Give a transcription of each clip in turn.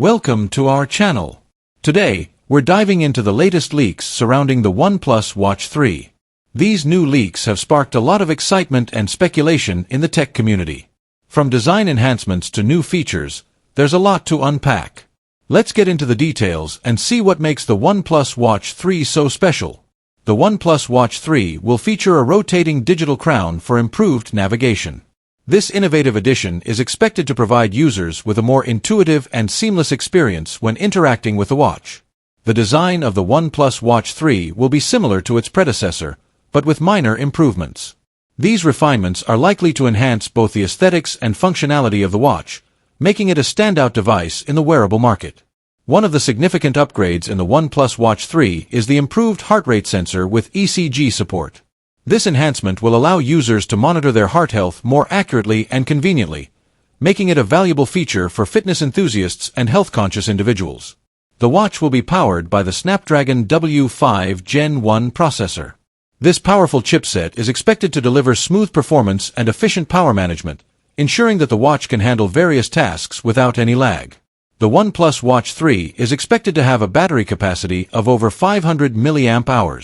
Welcome to our channel. Today, we're diving into the latest leaks surrounding the OnePlus Watch 3. These new leaks have sparked a lot of excitement and speculation in the tech community. From design enhancements to new features, there's a lot to unpack. Let's get into the details and see what makes the OnePlus Watch 3 so special. The OnePlus Watch 3 will feature a rotating digital crown for improved navigation. This innovative addition is expected to provide users with a more intuitive and seamless experience when interacting with the watch. The design of the OnePlus Watch 3 will be similar to its predecessor, but with minor improvements. These refinements are likely to enhance both the aesthetics and functionality of the watch, making it a standout device in the wearable market. One of the significant upgrades in the OnePlus Watch 3 is the improved heart rate sensor with ECG support. This enhancement will allow users to monitor their heart health more accurately and conveniently, making it a valuable feature for fitness enthusiasts and health-conscious individuals. The watch will be powered by the Snapdragon W5 Gen 1 processor. This powerful chipset is expected to deliver smooth performance and efficient power management, ensuring that the watch can handle various tasks without any lag. The OnePlus Watch 3 is expected to have a battery capacity of over 500 mAh.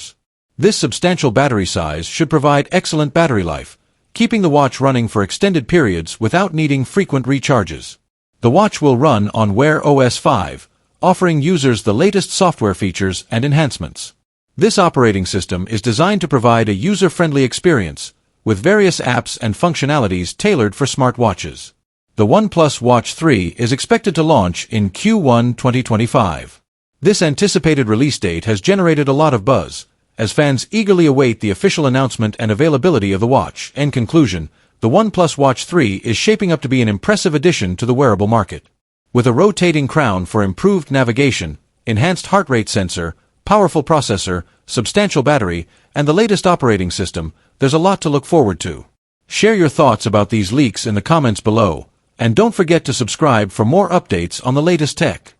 This substantial battery size should provide excellent battery life, keeping the watch running for extended periods without needing frequent recharges. The watch will run on Wear OS 5, offering users the latest software features and enhancements. This operating system is designed to provide a user-friendly experience, with various apps and functionalities tailored for smartwatches. The OnePlus Watch 3 is expected to launch in Q1 2025. This anticipated release date has generated a lot of buzz, as fans eagerly await the official announcement and availability of the watch. In conclusion, the OnePlus Watch 3 is shaping up to be an impressive addition to the wearable market. With a rotating crown for improved navigation, enhanced heart rate sensor, powerful processor, substantial battery, and the latest operating system, there's a lot to look forward to. Share your thoughts about these leaks in the comments below, and don't forget to subscribe for more updates on the latest tech.